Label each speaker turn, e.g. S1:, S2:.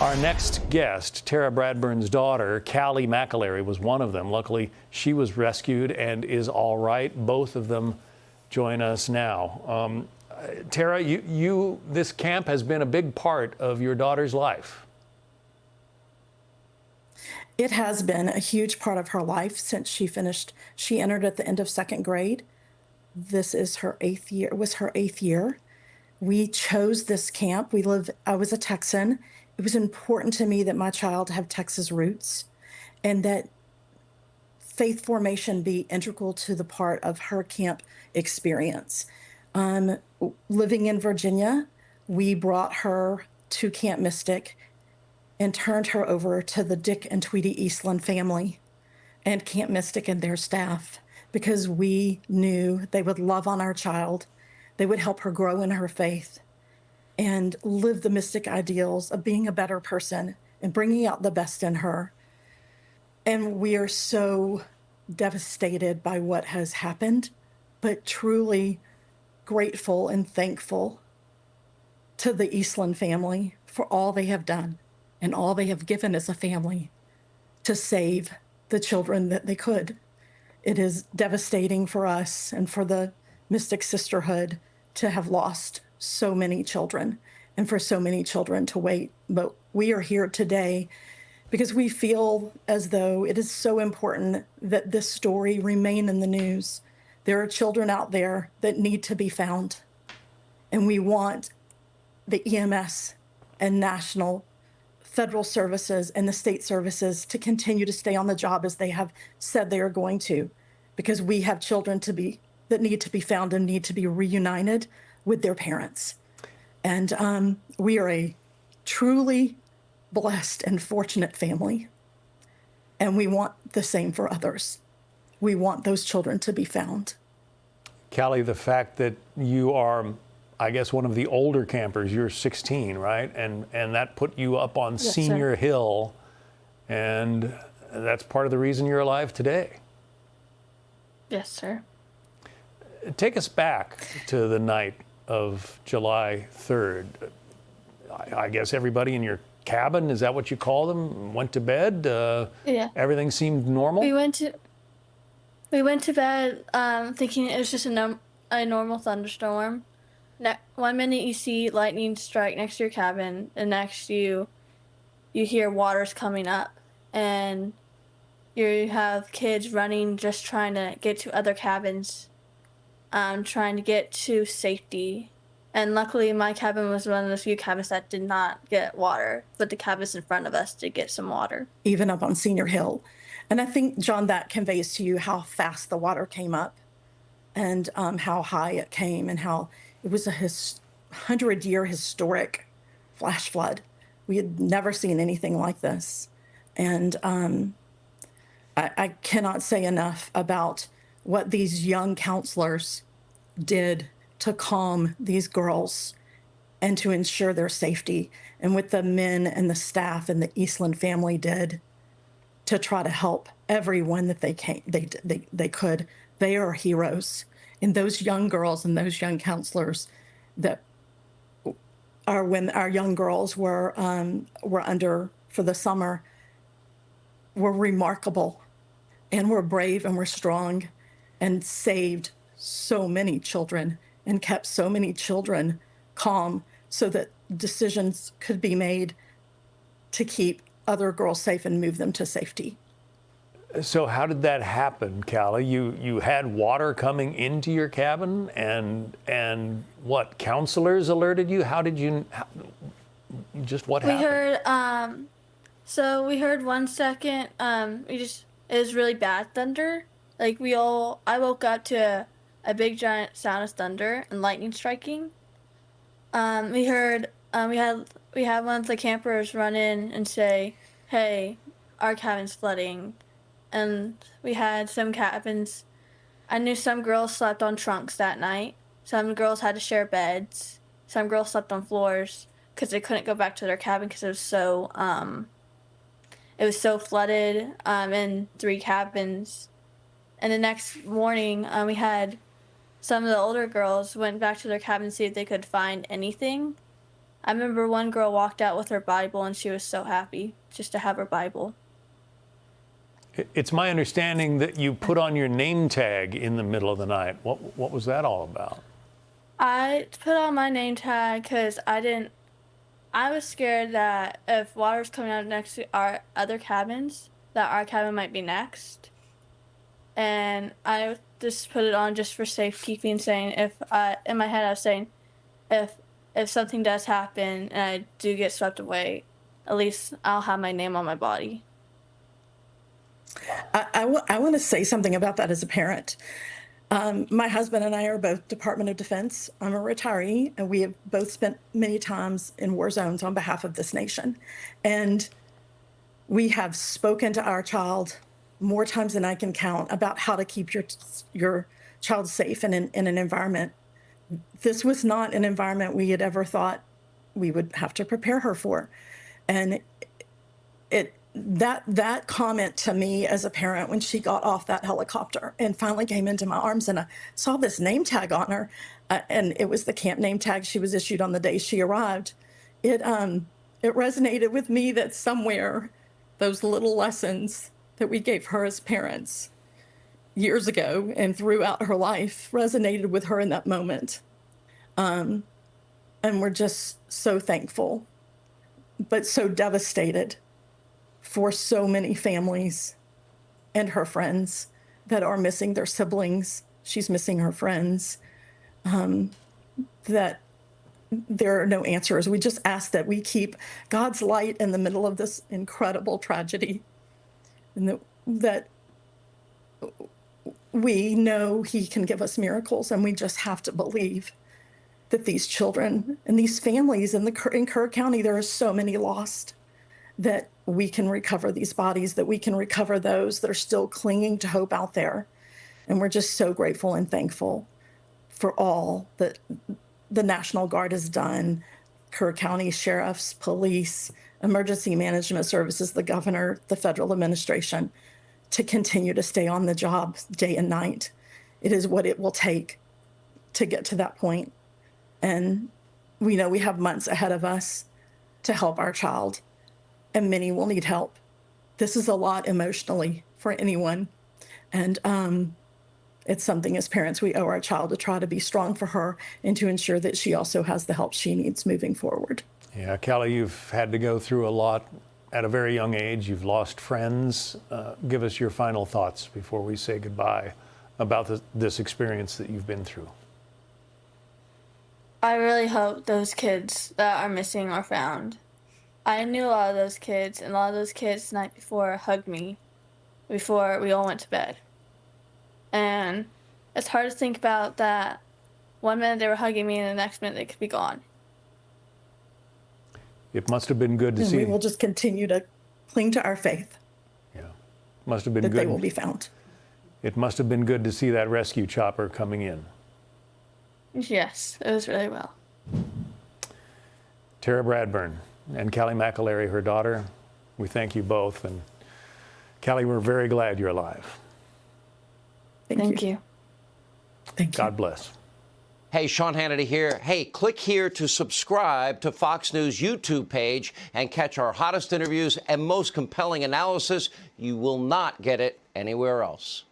S1: Our next guest, Tara Bradburn's daughter, Callie McAlary, was one of them. Luckily, she was rescued and is all right. Both of them join us now. Tara, this camp has been a big part of your daughter's life.
S2: It has been a huge part of her life since she finished. She entered at the end of second grade. This is her eighth year. It was her eighth year. We chose this camp. I was a Texan. It was important to me that my child have Texas roots and that faith formation be integral to the part of her camp experience. Living in Virginia, we brought her to Camp Mystic and turned her over to the Dick and Tweety Eastland family and Camp Mystic and their staff because we knew they would love on our child. They would help her grow in her faith and live the Mystic ideals of being a better person and bringing out the best in her. And we are so devastated by what has happened, but truly grateful and thankful to the Eastland family for all they have done and all they have given as a family to save the children that they could. It is devastating for us and for the Mystic Sisterhood to have lost so many children and for so many children to wait. But we are here today because we feel as though it is so important that this story remain in the news. There are children out there that need to be found. And we want the EMS and national federal services and the state services to continue to stay on the job as they have said they are going to, because we have children that need to be found and need to be reunited with their parents. And we are a truly blessed and fortunate family. And we want the same for others. We want those children to be found.
S1: Callie, the fact that you are, I guess, one of the older campers, you're 16, right? And that put you up on
S3: Yes,
S1: Senior
S3: sir.
S1: Hill. And that's part of the reason you're alive today.
S3: Yes, sir.
S1: Take us back to the night of July 3rd. I guess everybody in your cabin, is that what you call them, went to bed?
S3: Yeah.
S1: Everything seemed normal?
S3: We went to bed thinking it was just a normal thunderstorm. 1 minute you see lightning strike next to your cabin, and next you hear waters coming up, and you have kids running just trying to get to other cabins, trying to get to safety. And luckily my cabin was one of the few cabins that did not get water, but the cabins in front of us did get some water.
S2: Even up on Senior Hill. And I think, John, that conveys to you how fast the water came up and how high it came and how it was a 100-year historic flash flood. We had never seen anything like this. And I cannot say enough about what these young counselors did to calm these girls and to ensure their safety, and what the men and the staff and the Eastland family did to try to help everyone that they could. They are heroes. And those young girls and those young counselors that when our young girls were under for the summer were remarkable and were brave and were strong and saved so many children and kept so many children calm so that decisions could be made to keep other girls safe and move them to safety.
S1: So how did that happen, Callie? You had water coming into your cabin, and what, counselors alerted you? What
S3: We
S1: happened?
S3: heard so we heard 1 second it was really bad thunder. Like I woke up to a big giant sound of thunder and lightning striking. We heard we had one of the campers run in and say, "Hey, our cabin's flooding." And we had some cabins. I knew some girls slept on trunks that night. Some girls had to share beds. Some girls slept on floors because they couldn't go back to their cabin because it was so flooded in 3 cabins. And the next morning, we had some of the older girls went back to their cabin to see if they could find anything. I remember one girl walked out with her Bible and she was so happy just to have her Bible.
S1: It's my understanding that you put on your name tag in the middle of the night. What was that all about?
S3: I put on my name tag because I was scared that if water was coming out next to our other cabins, that our cabin might be next. And I just put it on just for safekeeping, saying in my head I was saying, if something does happen and I do get swept away, at least I'll have my name on my body.
S2: I want to say something about that as a parent. My husband and I are both Department of Defense. I'm a retiree, and we have both spent many times in war zones on behalf of this nation. And we have spoken to our child more times than I can count about how to keep your child safe in an environment. This was not an environment we had ever thought we would have to prepare her for. And that comment to me as a parent, when she got off that helicopter and finally came into my arms and I saw this name tag on her, and it was the camp name tag she was issued on the day she arrived, it resonated with me that somewhere those little lessons that we gave her as parents years ago and throughout her life resonated with her in that moment. And we're just so thankful, but so devastated for so many families and her friends that are missing their siblings. She's missing her friends, that there are no answers. We just ask that we keep God's light in the middle of this incredible tragedy, and that we know He can give us miracles, and we just have to believe that these children and these families in Kerr County, there are so many lost, that we can recover these bodies, that we can recover those that are still clinging to hope out there. And we're just so grateful and thankful for all that the National Guard has done, Kerr County sheriffs, police, emergency management services, the governor, the federal administration, to continue to stay on the job day and night. It is what it will take to get to that point. And we know we have months ahead of us to help our child, and many will need help. This is a lot emotionally for anyone. And it's something as parents we owe our child to try to be strong for her and to ensure that she also has the help she needs moving forward.
S1: Yeah, Callie, you've had to go through a lot at a very young age. You've lost friends. Give us your final thoughts before we say goodbye about this experience that you've been through.
S3: I really hope those kids that are missing are found. I knew a lot of those kids, and a lot of those kids the night before hugged me before we all went to bed. And it's hard to think about that. One minute they were hugging me, and the next minute they could be gone.
S1: It must have been good to see.
S2: We will just continue to cling to our faith.
S1: Yeah, must have been
S2: that
S1: good.
S2: They will be found.
S1: It must have been good to see that rescue chopper coming in.
S3: Yes, it was really well.
S1: Tara Bradburn and Callie McAlary, her daughter, we thank you both. And Callie, we're very glad you're alive.
S3: Thank you.
S2: Thank you.
S1: God bless.
S4: Hey, Sean Hannity here. Hey, click here to subscribe to Fox News YouTube page and catch our hottest interviews and most compelling analysis. You will not get it anywhere else.